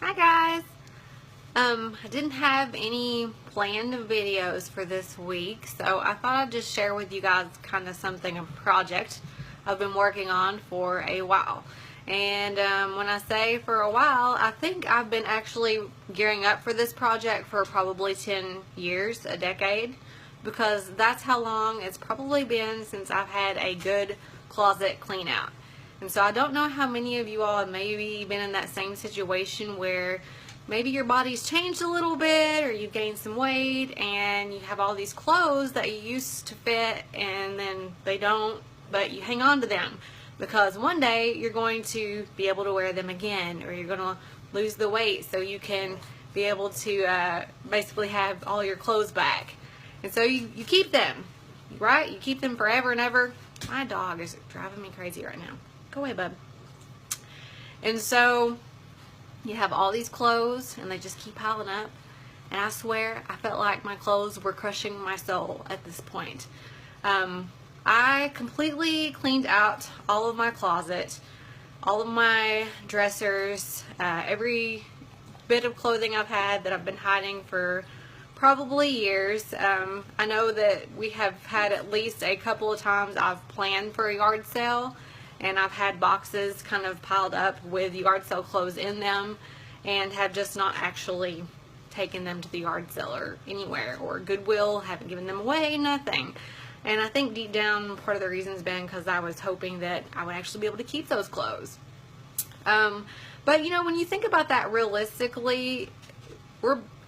Hi guys. I didn't have any planned videos for this week, so I thought I'd just share with you guys kind of something, a project I've been working on for a while. And when I say for a while, I think I've been actually gearing up for this project for probably 10 years, a decade, because that's how long it's probably been since I've had a good closet clean out. And so I don't know how many of you all have maybe been in that same situation where maybe your body's changed a little bit, or you've gained some weight and you have all these clothes that you used to fit and then they don't, but you hang on to them because one day you're going to be able to wear them again, or you're going to lose the weight so you can be able to basically have all your clothes back. And so you keep them, right? You keep them forever and ever. My dog is driving me crazy right now. Go away, bub. And so you have all these clothes and they just keep piling up, and I swear I felt like my clothes were crushing my soul at this point. I completely cleaned out all of my closet, all of my dressers, every bit of clothing I've had that I've been hiding for probably years. I know that we have had at least a couple of times I've planned for a yard sale, and I've had boxes kind of piled up with yard sale clothes in them and have just not actually taken them to the yard sale or anywhere, or Goodwill, haven't given them away, nothing. And I think deep down part of the reason's been because I was hoping that I would actually be able to keep those clothes. But you know, when you think about that realistically,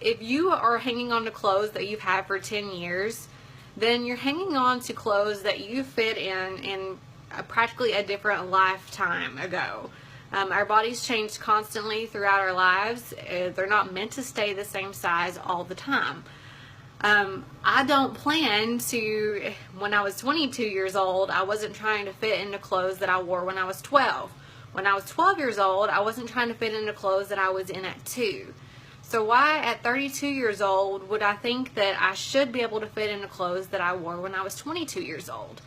if you are hanging on to clothes that you've had for 10 years, then you're hanging on to clothes that you fit in practically a different lifetime ago. Our bodies change constantly throughout our lives. They're not meant to stay the same size all the time. I don't plan to, when I was 22 years old, I wasn't trying to fit into clothes that I wore when I was 12. When I was 12 years old, I wasn't trying to fit into clothes that I was in at 2. So why at 32 years old would I think that I should be able to fit into clothes that I wore when I was 22 years old?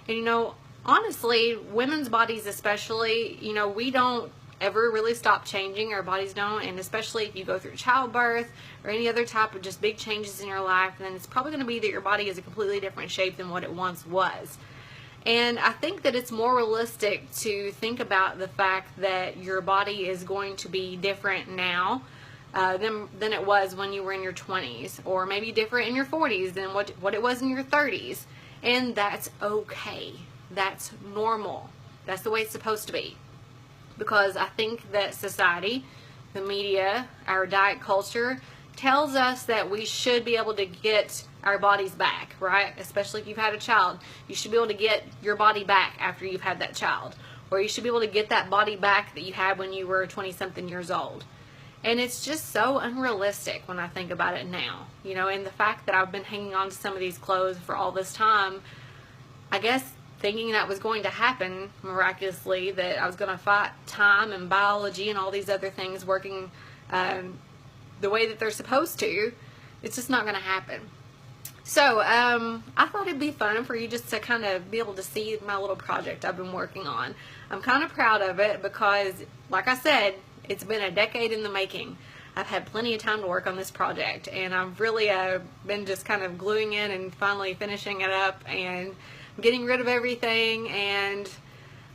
And you know, honestly, women's bodies especially, you know, we don't ever really stop changing. Our bodies don't. And especially if you go through childbirth or any other type of just big changes in your life, then it's probably going to be that your body is a completely different shape than what it once was. And I think that it's more realistic to think about the fact that your body is going to be different now than it was when you were in your 20s, or maybe different in your 40s than what it was in your 30s. And that's okay. That's normal. That's the way it's supposed to be. Because I think that society, the media, our diet culture tells us that we should be able to get our bodies back, right? Especially if you've had a child. You should be able to get your body back after you've had that child. Or you should be able to get that body back that you had when you were 20-something years old. And it's just so unrealistic when I think about it now. You know, and the fact that I've been hanging on to some of these clothes for all this time, I guess thinking that was going to happen miraculously, that I was going to fight time and biology and all these other things working the way that they're supposed to, it's just not going to happen. So I thought it'd be fun for you just to kind of be able to see my little project I've been working on. I'm kind of proud of it because, like I said, it's been a decade in the making. I've had plenty of time to work on this project, and I've really been just kind of gluing in and finally finishing it up and getting rid of everything. And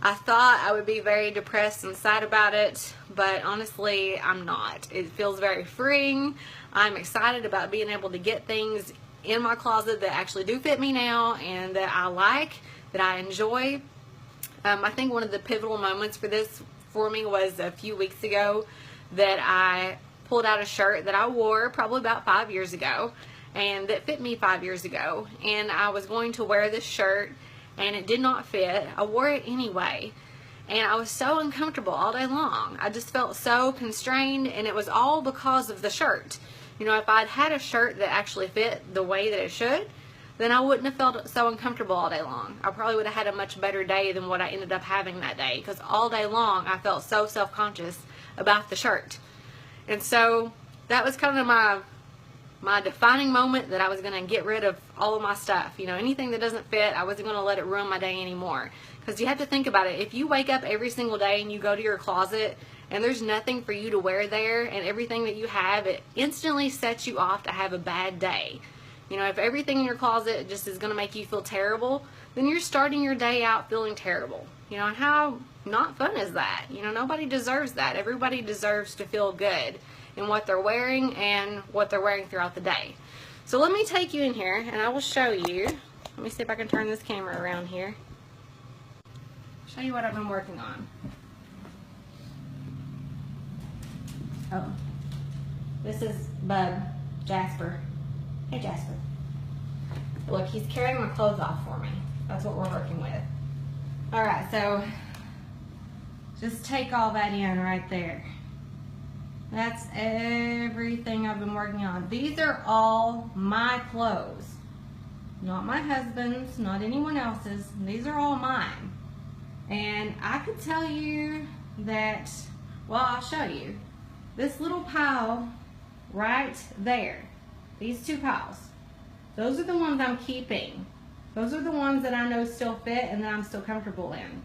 I thought I would be very depressed and sad about it, but honestly I'm not. It feels very freeing. I'm excited about being able to get things in my closet that actually do fit me now and that I like, that I enjoy. I think one of the pivotal moments for me was a few weeks ago that I pulled out a shirt that I wore probably about 5 years ago, and that fit me 5 years ago, and I was going to wear this shirt and it did not fit. I wore it anyway, and I was so uncomfortable all day long. I just felt so constrained, and it was all because of the shirt. You know, if I'd had a shirt that actually fit the way that it should, then I wouldn't have felt so uncomfortable all day long. I probably would have had a much better day than what I ended up having that day, because all day long I felt so self-conscious about the shirt. And so that was kind of my defining moment, that I was going to get rid of all of my stuff. You know, anything that doesn't fit, I wasn't going to let it ruin my day anymore. Because you have to think about it. If you wake up every single day and you go to your closet and there's nothing for you to wear there, and everything that you have, it instantly sets you off to have a bad day. You know, if everything in your closet just is going to make you feel terrible, then you're starting your day out feeling terrible. You know, and how not fun is that? You know, nobody deserves that. Everybody deserves to feel good in what they're wearing and what they're wearing throughout the day. So let me take you in here and I will show you. Let me see if I can turn this camera around here. Show you what I've been working on. Oh, this is Bub, Jasper. Hey Jasper. Look, he's carrying my clothes off for me. That's what we're working with. Alright, so just take all that in right there. That's everything I've been working on. These are all my clothes. Not my husband's, not anyone else's. These are all mine. And I could tell you that, well, I'll show you. This little pile right there, these two piles, those are the ones I'm keeping. Those are the ones that I know still fit and that I'm still comfortable in.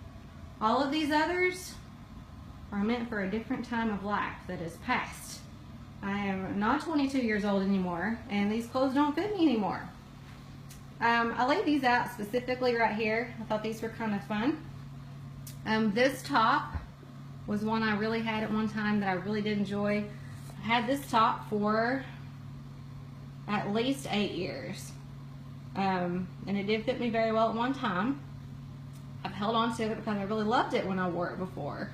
All of these others are meant for a different time of life that is past. I am not 22 years old anymore, and these clothes don't fit me anymore. I laid these out specifically right here. I thought these were kind of fun. This top was one I really had at one time that I really did enjoy. I had this top for at least 8 years. And it did fit me very well at one time. I've held on to it because I really loved it when I wore it before.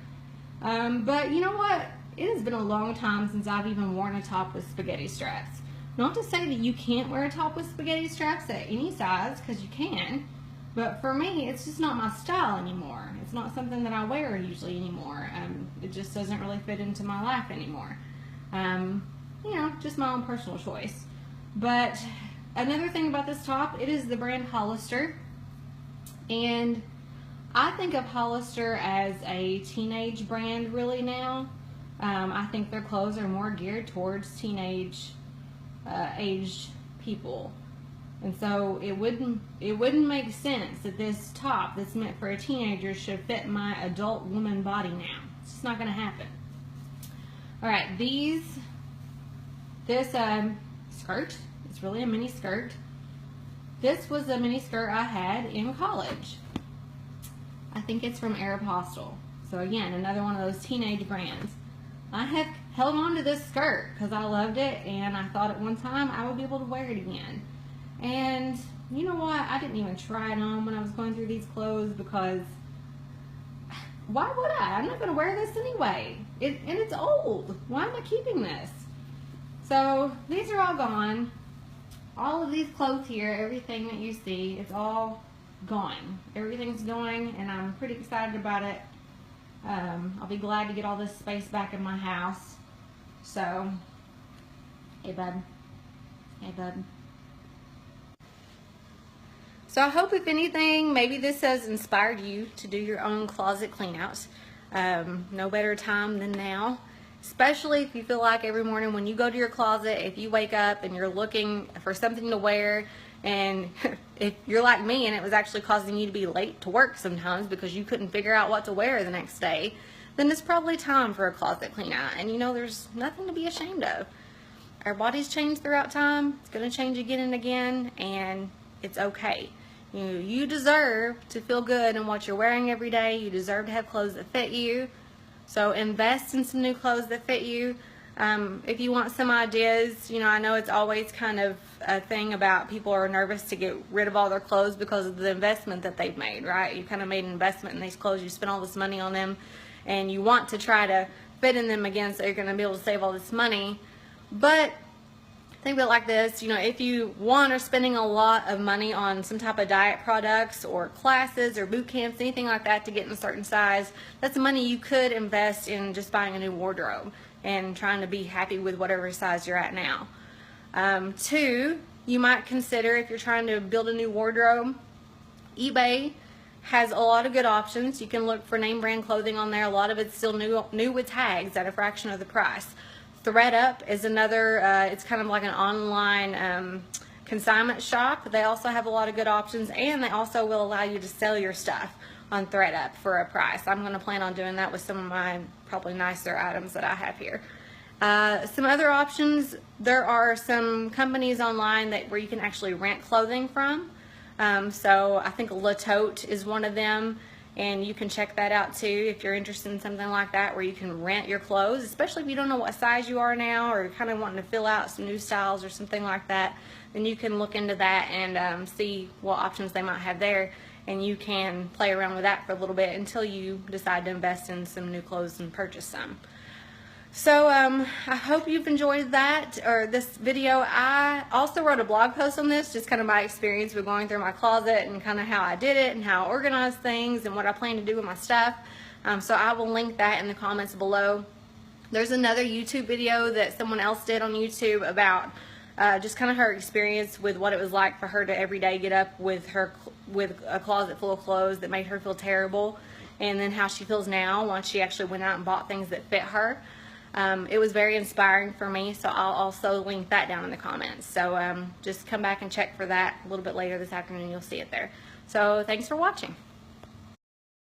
But you know what? It has been a long time since I've even worn a top with spaghetti straps. Not to say that you can't wear a top with spaghetti straps at any size, because you can. But for me, it's just not my style anymore. It's not something that I wear usually anymore. It just doesn't really fit into my life anymore. You know, just my own personal choice. But another thing about this top, it is the brand Hollister. And I think of Hollister as a teenage brand really now. I think their clothes are more geared towards teenage aged people. And so it wouldn't make sense that this top that's meant for a teenager should fit my adult woman body now. It's just not going to happen. Alright, this skirt, it's really a mini skirt. This was a mini skirt I had in college. I think it's from Aeropostale. So again, another one of those teenage brands. I have held on to this skirt because I loved it, and I thought at one time I would be able to wear it again. And you know what? I didn't even try it on when I was going through these clothes, because why would I? I'm not going to wear this anyway. And it's old. Why am I keeping this? So these are all gone. All of these clothes here, everything that you see, it's all gone. Everything's going, and I'm pretty excited about it. I'll be glad to get all this space back in my house. So, hey bud. Hey bud. So I hope, if anything, maybe this has inspired you to do your own closet cleanouts. No better time than now. Especially if you feel like every morning when you go to your closet, if you wake up and you're looking for something to wear, and if you're like me and it was actually causing you to be late to work sometimes because you couldn't figure out what to wear the next day, then it's probably time for a closet clean out. And you know, there's nothing to be ashamed of. Our bodies change throughout time. It's going to change again and again, and it's okay. You deserve to feel good in what you're wearing every day. You deserve to have clothes that fit you. So invest in some new clothes that fit you. If you want some ideas, you know, I know it's always kind of a thing about people are nervous to get rid of all their clothes because of the investment that they've made, right? You kind of made an investment in these clothes. You spent all this money on them, and you want to try to fit in them again so you're going to be able to save all this money. But think of it like this, you know, if you are spending a lot of money on some type of diet products or classes or boot camps, anything like that to get in a certain size, that's the money you could invest in just buying a new wardrobe and trying to be happy with whatever size you're at now. Two, you might consider, if you're trying to build a new wardrobe, eBay has a lot of good options. You can look for name brand clothing on there. A lot of it's still new with tags at a fraction of the price. ThredUp is another, it's kind of like an online consignment shop. They also have a lot of good options, and they also will allow you to sell your stuff on ThredUp for a price. I'm going to plan on doing that with some of my probably nicer items that I have here. Some other options, there are some companies online where you can actually rent clothing from. So I think Le Tote is one of them, and you can check that out too if you're interested in something like that, where you can rent your clothes, especially if you don't know what size you are now, or you're kind of wanting to fill out some new styles or something like that. Then you can look into that and see what options they might have there, and you can play around with that for a little bit until you decide to invest in some new clothes and purchase some. So I hope you've enjoyed that, or this video. I also wrote a blog post on this, just kind of my experience with going through my closet and kind of how I did it and how I organized things and what I plan to do with my stuff. So I will link that in the comments below. There's another YouTube video that someone else did on YouTube about just kind of her experience with what it was like for her to every day get up with a closet full of clothes that made her feel terrible, and then how she feels now once she actually went out and bought things that fit her. It was very inspiring for me, so I'll also link that down in the comments. So just come back and check for that a little bit later this afternoon. You'll see it there. So thanks for watching.